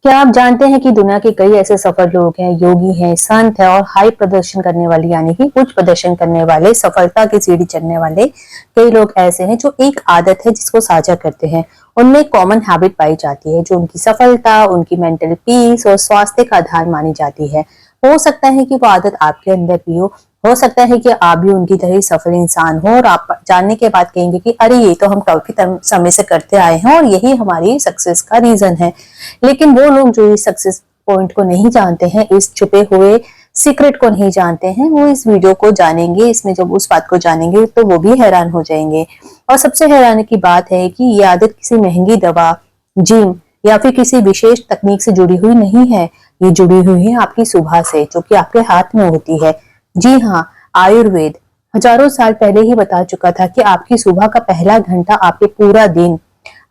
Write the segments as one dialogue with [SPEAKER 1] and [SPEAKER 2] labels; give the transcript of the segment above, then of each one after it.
[SPEAKER 1] क्या आप जानते हैं कि दुनिया के कई ऐसे सफल लोग हैं, योगी हैं, संत हैं और हाई प्रदर्शन करने वाले यानी कि उच्च प्रदर्शन करने वाले, सफलता की सीढ़ी चढ़ने वाले कई लोग ऐसे हैं जो एक आदत है जिसको साझा करते हैं। उनमें कॉमन हैबिट पाई जाती है जो उनकी सफलता, उनकी मेंटल पीस और स्वास्थ्य का आधार मानी जाती है। हो सकता है कि वो आदत आपके अंदर भी हो सकता है कि आप भी उनकी तरह ही सफल इंसान हो और आप जानने के बाद कहेंगे कि अरे ये तो हम काफी समय से करते आए हैं और यही हमारी सक्सेस का रीजन है। लेकिन वो लोग जो इस सक्सेस पॉइंट को नहीं जानते हैं, इस छुपे हुए सीक्रेट को नहीं जानते हैं, वो इस वीडियो को जानेंगे। इसमें जब उस बात को जानेंगे तो वो भी हैरान हो जाएंगे। और सबसे हैरानी की बात है कि ये आदत किसी महंगी दवा, जिम या फिर किसी विशेष तकनीक से जुड़ी हुई नहीं है। ये जुड़ी हुई है आपकी सुबह से, जो कि आपके हाथ में होती है। जी हाँ, आयुर्वेद हजारों साल पहले ही बता चुका था कि आपकी सुबह का पहला घंटा आपके पूरा दिन,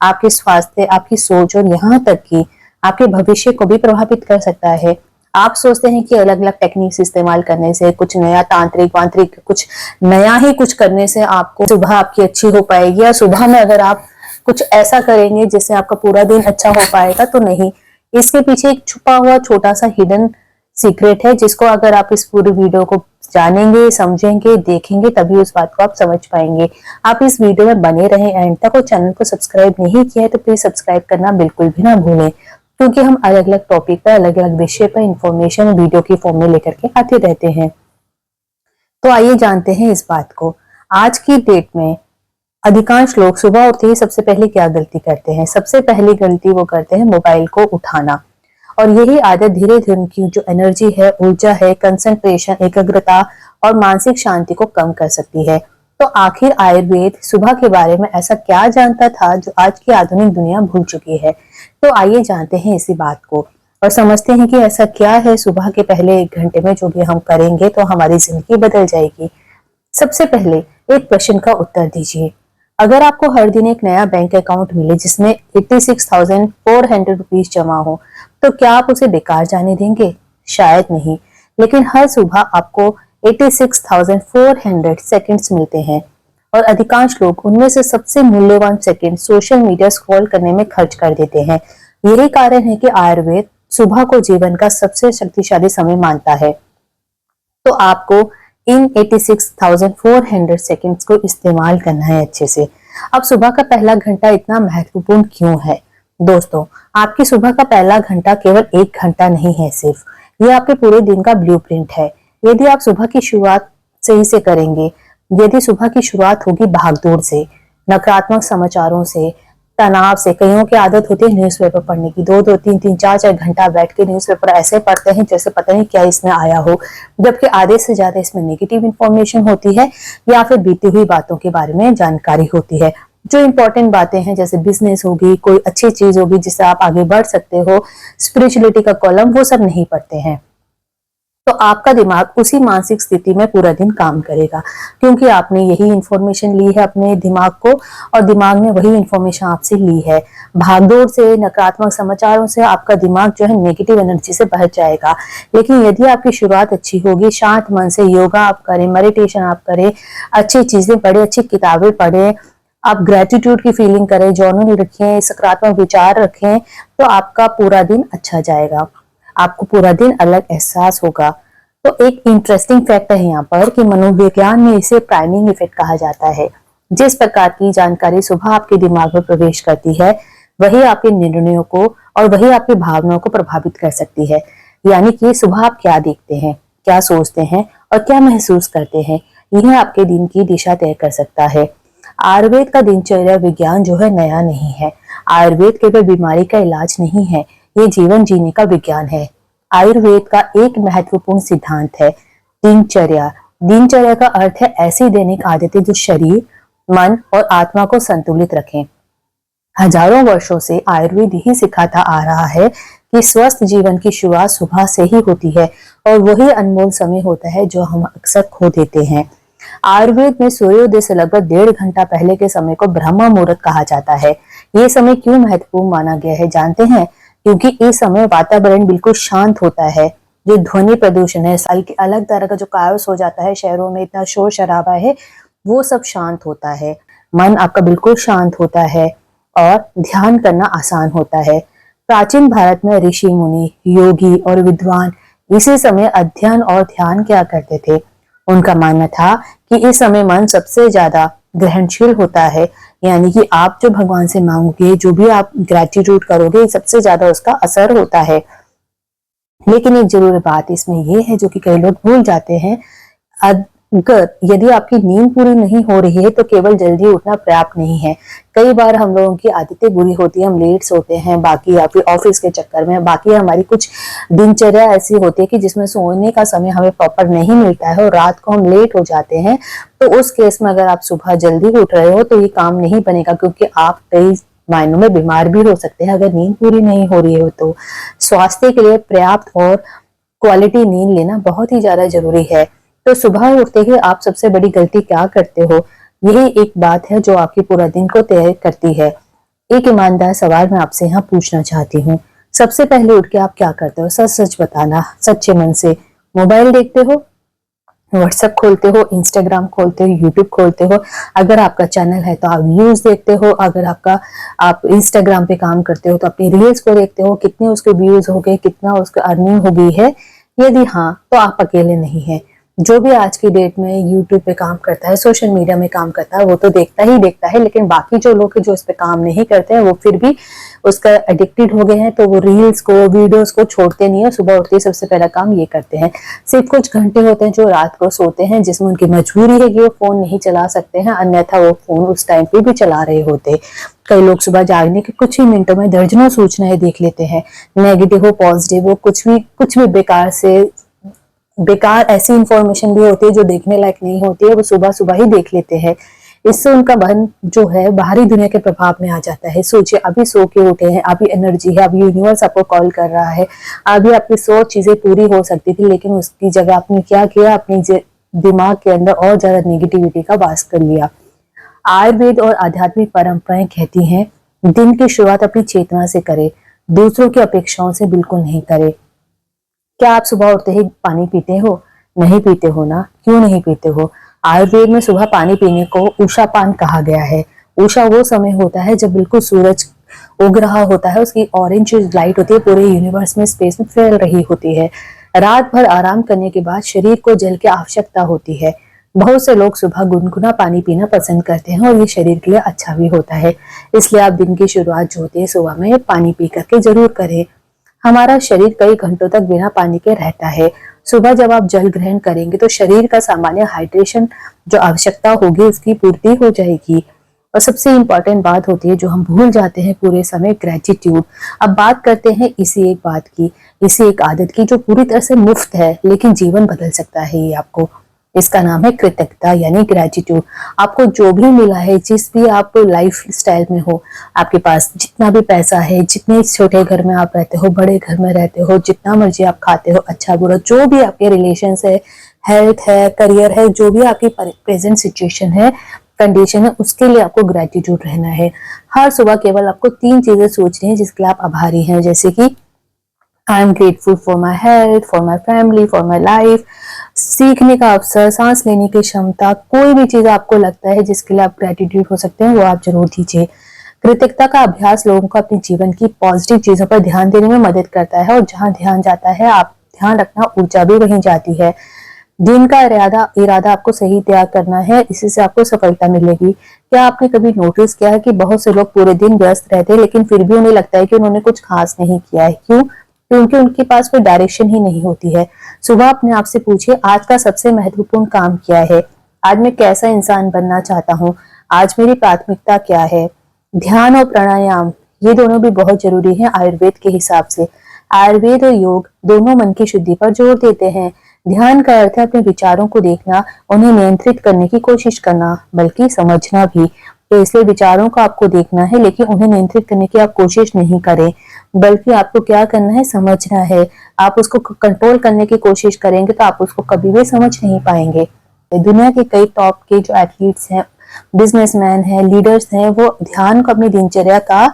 [SPEAKER 1] आपके स्वास्थ्य, आपकी सोच और यहाँ तक कि आपके भविष्य को भी प्रभावित कर सकता है। आप सोचते हैं कि अलग अलग टेक्निक्स इस्तेमाल करने से, कुछ नया तांत्रिक वांत्रिक कुछ नया ही कुछ करने से आपको सुबह आपकी अच्छी हो पाएगी, या सुबह में अगर आप कुछ ऐसा करेंगे जिससे आपका पूरा दिन अच्छा हो पाएगा, तो नहीं। इसके पीछे एक छुपा हुआ छोटा सा हिडन सीक्रेट है, जिसको अगर आप इस पूरी वीडियो को जानेंगे, समझेंगे, देखेंगे, तभी उस बात को आप समझ पाएंगे। आप इस वीडियो में बने रहें एंड तक, और चैनल को सब्सक्राइब नहीं किया है तो प्लीज सब्सक्राइब करना बिल्कुल भी ना भूलें, क्योंकि हम अलग अलग टॉपिक पर, अलग अलग विषय पर इंफॉर्मेशन वीडियो की फॉर्म में लेकर के आते रहते हैं। तो आइए जानते हैं इस बात को। आज की डेट में अधिकांश लोग सुबह उठते ही सबसे पहले क्या गलती करते हैं? सबसे पहली गलती वो करते हैं मोबाइल को उठाना। और यही आदत धीरे धीरे उनकी जो एनर्जी है, ऊर्जा है, कंसंट्रेशन, एकाग्रता और मानसिक शांति को कम कर सकती है। तो आखिर आयुर्वेद सुबह के बारे में ऐसा क्या जानता था जो आज की आधुनिक दुनिया भूल चुकी है? तो आइए जानते हैं इसी बात को और समझते हैं कि ऐसा क्या है सुबह के पहले 1 घंटे में जो भी हम करेंगे तो हमारी जिंदगी बदल जाएगी। सबसे पहले एक प्रश्न का उत्तर दीजिए। अगर आपको हर दिन एक नया बैंक अकाउंट मिले जिसमें 86,400 रुपीज जमा हो, तो क्या आप उसे बेकार जाने देंगे? शायद नहीं। लेकिन हर सुबह आपको 86,400 सेकंड्स मिलते हैं और अधिकांश लोग उनमें से सबसे मूल्यवान सेकंड सोशल मीडिया स्क्रॉल करने में खर्च कर देते हैं। यही कारण है कि आयुर्वेद सुबह को जीवन का सबसे शक्तिशाली समय मानता है। तो आपको इन 86,400 सेकंड्स को इस्तेमाल करना है अच्छे से। अब सुबह का पहला घंटा इतना महत्वपूर्ण क्यों है? दोस्तों, आपकी सुबह का पहला घंटा केवल 1 घंटा नहीं है सिर्फ, ये आपके पूरे दिन का ब्लूप्रिंट है। यदि आप सुबह की शुरुआत सही से करेंगे, यदि सुबह की शुरुआत होगी भागदौड़ से, नकारात्मक समाचारों से, तनाव से, कईयों की आदत होती है न्यूज़पेपर पढ़ने की, 2-2, 3-3, 4-4 घंटा बैठ के न्यूज़पेपर ऐसे पढ़ते हैं जैसे पता नहीं क्या इसमें आया हो, जबकि आधे से ज्यादा इसमें नेगेटिव इंफॉर्मेशन होती है या फिर बीती हुई बातों के बारे में जानकारी होती है। जो इंपॉर्टेंट बातें हैं जैसे बिजनेस होगी, कोई अच्छी चीज होगी जिससे आप आगे बढ़ सकते हो, स्पिरिचुअलिटी का कॉलम, वो सब नहीं पढ़ते हैं। तो आपका दिमाग उसी मानसिक स्थिति में पूरा दिन काम करेगा, क्योंकि आपने यही इंफॉर्मेशन ली है अपने दिमाग को और दिमाग ने वही इंफॉर्मेशन आपसे ली है। भागदौड़ से, नकारात्मक समाचारों से आपका दिमाग जो है नेगेटिव एनर्जी से भर जाएगा। लेकिन यदि आपकी शुरुआत अच्छी होगी, शांत मन से योगा आप करें, मेडिटेशन आप करें, अच्छी चीजें पढ़े, अच्छी किताबें पढ़ें, आप ग्रेटिट्यूड की फीलिंग करें, जर्नल रखें, सकारात्मक विचार रखें, तो आपका पूरा दिन अच्छा जाएगा। आपको पूरा दिन अलग एहसास होगा। तो एक इंटरेस्टिंग फैक्ट है यहाँ पर कि मनोविज्ञान में इसे प्राइमिंग इफेक्ट कहा जाता है। जिस प्रकार की जानकारी सुबह आपके दिमाग में प्रवेश करती है, वही आपके निर्णयों को और वही आपकी भावनाओं को प्रभावित कर सकती है। यानी कि सुबह आप क्या देखते हैं, क्या सोचते हैं और क्या महसूस करते हैं, यह आपके दिन की दिशा तय कर सकता है। आयुर्वेद का दिनचर्या विज्ञान जो है नया नहीं है। आयुर्वेद केवल बीमारी का इलाज नहीं है, ये जीवन जीने का विज्ञान है। आयुर्वेद का एक महत्वपूर्ण सिद्धांत है दिनचर्या। दिनचर्या का अर्थ है ऐसी दैनिक आदतें जो शरीर, मन और आत्मा को संतुलित रखें। हजारों वर्षों से आयुर्वेद यही सिखाता आ रहा है कि स्वस्थ जीवन की शुरुआत सुबह से ही होती है और वही अनमोल समय होता है जो हम अक्सर खो देते हैं। आयुर्वेद में सूर्योदय से लगभग 1.5 घंटा पहले के समय को ब्रह्म मुहूर्त कहा जाता है। ये समय क्यों महत्वपूर्ण माना गया है जानते हैं? क्योंकि इस समय वातावरण बिल्कुल शांत होता है। जो ध्वनि प्रदूषण है, साल के अलग तरह का जो कायोस हो जाता है, शहरों में इतना शोर शराबा है, वो सब शांत होता है। मन आपका बिल्कुल शांत होता है और ध्यान करना आसान होता है। प्राचीन भारत में ऋषि मुनि, योगी और विद्वान इसी समय अध्ययन और ध्यान किया करते थे। उनका मानना था कि इस समय मन सबसे ज्यादा ग्रहणशील होता है, यानी कि आप जो भगवान से मांगोगे, जो भी आप ग्रेटिट्यूड करोगे, सबसे ज्यादा उसका असर होता है। लेकिन एक जरूरी बात इसमें यह है जो कि कई लोग भूल जाते हैं, अगर यदि आपकी नींद पूरी नहीं हो रही है तो केवल जल्दी उठना पर्याप्त नहीं है। कई बार हम लोगों की आदतें बुरी होती है, हम लेट सोते हैं, बाकी या फिर ऑफिस के चक्कर में, बाकी हमारी कुछ दिनचर्या ऐसी होती है कि जिसमें सोने का समय हमें प्रॉपर नहीं मिलता है और रात को हम लेट हो जाते हैं। तो उस केस में अगर आप सुबह जल्दी उठ रहे हो तो ये काम नहीं बनेगा, क्योंकि आप कई मायनों में बीमार भी हो सकते हैं अगर नींद पूरी नहीं हो रही हो तो। स्वास्थ्य के लिए पर्याप्त और क्वालिटी नींद लेना बहुत ही ज्यादा जरूरी है। तो सुबह उठते ही आप सबसे बड़ी गलती क्या करते हो, यही एक बात है जो आपके पूरा दिन को तय करती है। एक ईमानदार सवाल मैं आपसे यहाँ पूछना चाहती हूँ, सबसे पहले उठ के आप क्या करते हो? सच सच बताना, सच्चे मन से। मोबाइल देखते हो, व्हाट्सएप खोलते हो, इंस्टाग्राम खोलते हो, यूट्यूब खोलते हो, अगर आपका चैनल है तो आप न्यूज देखते हो, अगर आप इंस्टाग्राम पे काम करते हो तो अपनी रील्स को देखते हो, कितने उसके व्यूज हो गए, कितना उसका अर्निंग हो गई है। यदि हाँ तो आप अकेले नहीं है। जो भी आज की डेट में यूट्यूब पे काम करता है, सोशल मीडिया में काम करता है, वो तो देखता ही देखता है, लेकिन बाकी जो लोग जो इस पे काम नहीं करते हैं वो फिर भी उसका एडिक्टेड हो गए हैं, तो वो रील्स को, वीडियोस को छोड़ते नहीं है। सुबह उठते ही सबसे पहला काम ये करते हैं। सिर्फ कुछ घंटे होते हैं जो रात को सोते हैं, जिसमें उनकी मजबूरी है कि वो फोन नहीं चला सकते हैं, अन्यथा वो फोन उस टाइम पे भी चला रहे होते। कई लोग सुबह जागने के कुछ ही मिनटों में दर्जनों सूचनाएं देख लेते हैं, नेगेटिव हो पॉजिटिव हो, कुछ भी बेकार ऐसी इंफॉर्मेशन भी होती है जो देखने लायक नहीं होती है, वो सुबह सुबह ही देख लेते हैं। इससे उनका मन जो है बाहरी दुनिया के प्रभाव में आ जाता है। सोचिए, अभी सो के उठे हैं, अभी एनर्जी है, अभी यूनिवर्स आपको कॉल कर रहा है, अभी आपकी 100 चीजें पूरी हो सकती थी, लेकिन उसकी जगह आपने क्या किया, अपने दिमाग के अंदर और ज्यादा नेगेटिविटी का वास कर लिया। आयुर्वेद और आध्यात्मिक परंपराएं कहती हैं, दिन की शुरुआत अपनी चेतना से करे, दूसरों की अपेक्षाओं से बिल्कुल नहीं करे। क्या आप सुबह उठते ही पानी पीते हो? नहीं पीते हो ना? क्यों नहीं पीते हो? आयुर्वेद में सुबह पानी पीने को उषा पान कहा गया है। उषा वो समय होता है जब बिल्कुल सूरज उग रहा होता है, उसकी ऑरेंज लाइट होती है, पूरे यूनिवर्स में, स्पेस में फैल रही होती है। रात भर आराम करने के बाद शरीर को जल की आवश्यकता होती है। बहुत से लोग सुबह गुनगुना पानी पीना पसंद करते हैं और ये शरीर के लिए अच्छा भी होता है। इसलिए आप दिन की शुरुआत जो होती है सुबह में पानी पी करके जरूर करें। हमारा शरीर कई घंटों तक बिना पानी के रहता है। सुबह जब आप जल ग्रहण करेंगे तो शरीर का सामान्य हाइड्रेशन जो आवश्यकता होगी उसकी पूर्ति हो जाएगी। और सबसे इंपॉर्टेंट बात होती है जो हम भूल जाते हैं पूरे समय, ग्रेटिट्यूड। अब बात करते हैं इसी एक बात की, इसी एक आदत की जो पूरी तरह से मुफ्त है लेकिन जीवन बदल सकता है ये आपको। इसका नाम है कृतज्ञता यानी ग्रेटिट्यूड। आपको जो भी मिला है, जिस भी आप लाइफ स्टाइल में हो, आपके पास जितना भी पैसा है, जितने छोटे घर में आप रहते हो, बड़े घर में रहते हो, जितना मर्जी आप खाते हो, अच्छा बुरा जो भी आपके रिलेशन है, हेल्थ है, करियर है, जो भी आपकी प्रेजेंट सिचुएशन है, कंडीशन है, उसके लिए आपको ग्रेटिट्यूड रहना है। हर सुबह केवल आपको 3 चीजें सोचनी है जिसके लिए आप आभारी हैं, जैसे कि I am grateful for my health, for my family, for my life. सीखने का अवसर, सांस लेने की क्षमता, कोई भी चीज आपको लगता है जिसके लिए आप ग्रेटिट्यूड हो सकते हैं वो आप जरूर दीजिए। कृतज्ञता का अभ्यास लोगों को अपने जीवन की पॉजिटिव चीजों पर ध्यान देने में मदद करता है, और जहां ध्यान जाता है, आप ध्यान रखना, ऊर्जा भी वहीं जाती है। दिन का इरादा आपको सही तैयार करना है, इसी से आपको सफलता मिलेगी। क्या आपने कभी नोटिस किया है कि बहुत से लोग पूरे दिन व्यस्त रहते हैं लेकिन फिर भी उन्हें लगता है कि उन्होंने कुछ खास नहीं किया है? क्यों? क्योंकि उनके पास कोई डायरेक्शन ही नहीं होती है। सुबह अपने आप से पूछिए, आज का सबसे महत्वपूर्ण काम क्या है? आज मैं कैसा इंसान बनना चाहता हूँ? आज मेरी प्राथमिकता क्या है? ध्यान और प्राणायाम ये दोनों भी बहुत जरूरी है आयुर्वेद के हिसाब से। आयुर्वेद और योग दोनों मन की शुद्धि पर जोर देते हैं। ध्यान का अर्थ है अपने विचारों को देखना, उन्हें नियंत्रित करने की कोशिश करना, बल्कि समझना भी। तो इसलिए विचारों को आपको देखना है लेकिन उन्हें नियंत्रित करने की आप कोशिश नहीं करें, बल्कि आपको क्या करना है, समझना है। आप उसको कंट्रोल करने की कोशिश करेंगे तो आप उसको कभी भी समझ नहीं पाएंगे। दुनिया के कई टॉप के जो एथलीट्स हैं, बिजनेसमैन हैं, लीडर्स हैं, वो ध्यान को अपनी दिनचर्या का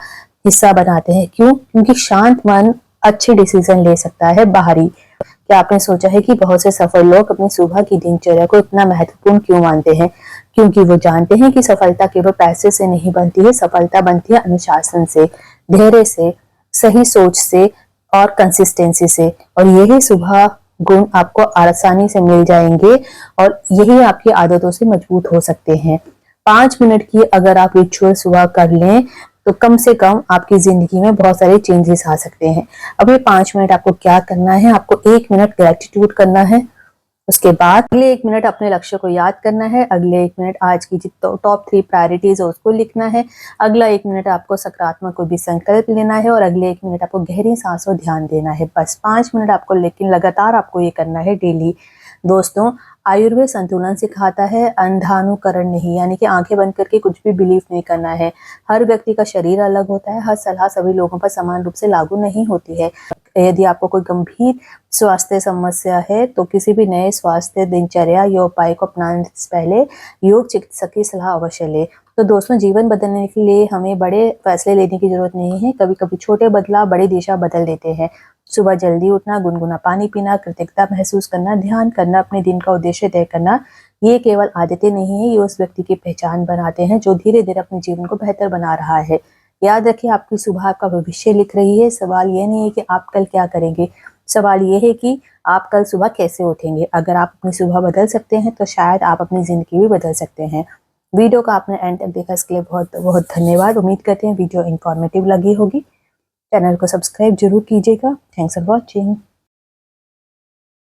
[SPEAKER 1] हिस्सा बनाते हैं। क्यों? क्योंकि शांत मन अच्छे डिसीजन ले सकता है बाहरी। क्या आपने सोचा है कि बहुत से सफल लोग अपनी सुबह की दिनचर्या को इतना महत्वपूर्ण क्यों मानते हैं? क्योंकि वो जानते हैं कि सफलता केवल पैसे से नहीं बनती है, सफलता बनती है अनुशासन से, धैर्य से, सही सोच से और कंसिस्टेंसी से, और यही सुबह गुण आपको आसानी से मिल जाएंगे और यही आपकी आदतों से मजबूत हो सकते हैं। 5 मिनट की अगर आप रिचुअल सुबह कर लें तो कम से कम आपकी जिंदगी में बहुत सारे चेंजेस आ सकते हैं। अब ये 5 मिनट आपको क्या करना है, आपको 1 मिनट ग्रेटिट्यूड करना है, उसके बाद अगले 1 मिनट अपने लक्ष्य को याद करना है, अगले 1 मिनट आज की जो टॉप 3 प्रायोरिटीज है उसको लिखना है, अगला 1 मिनट आपको सकारात्मक कोई भी संकल्प लेना है और अगले 1 मिनट आपको गहरी सांस और ध्यान देना है। बस 5 मिनट आपको, लेकिन लगातार आपको ये करना है डेली। दोस्तों, आयुर्वेद संतुलन सिखाता है, अंधानुकरण नहीं, यानी कि आंखें बंद करके कुछ भी बिलीव नहीं करना है। हर व्यक्ति का शरीर अलग होता है, हर सलाह सभी लोगों पर समान रूप से लागू नहीं होती है। यदि आपको कोई गंभीर स्वास्थ्य समस्या है तो किसी भी नए स्वास्थ्य दिनचर्या या उपाय को अपनाने से पहले योग चिकित्सक की सलाह अवश्य ले। तो दोस्तों, जीवन बदलने के लिए हमें बड़े फैसले लेने की जरूरत नहीं है, कभी कभी छोटे बदलाव बड़ी दिशा बदल देते हैं। सुबह जल्दी उठना, गुनगुना पानी पीना, कृतज्ञता महसूस करना, ध्यान करना, अपने दिन का उद्देश्य तय करना, ये केवल आदतें नहीं है, ये उस व्यक्ति की पहचान बनाते हैं जो धीरे धीरे अपने जीवन को बेहतर बना रहा है। याद रखिए, आपकी सुबह आपका भविष्य लिख रही है। सवाल ये नहीं है कि आप कल क्या करेंगे, सवाल ये है कि आप कल सुबह कैसे उठेंगे। अगर आप अपनी सुबह बदल सकते हैं तो शायद आप अपनी जिंदगी भी बदल सकते हैं। वीडियो को आपने एंड तक देखा, इसके लिए बहुत बहुत धन्यवाद। उम्मीद करते हैं वीडियो इंफॉर्मेटिव लगी होगी। चैनल को सब्सक्राइब जरूर कीजिएगा। Thanks for watching.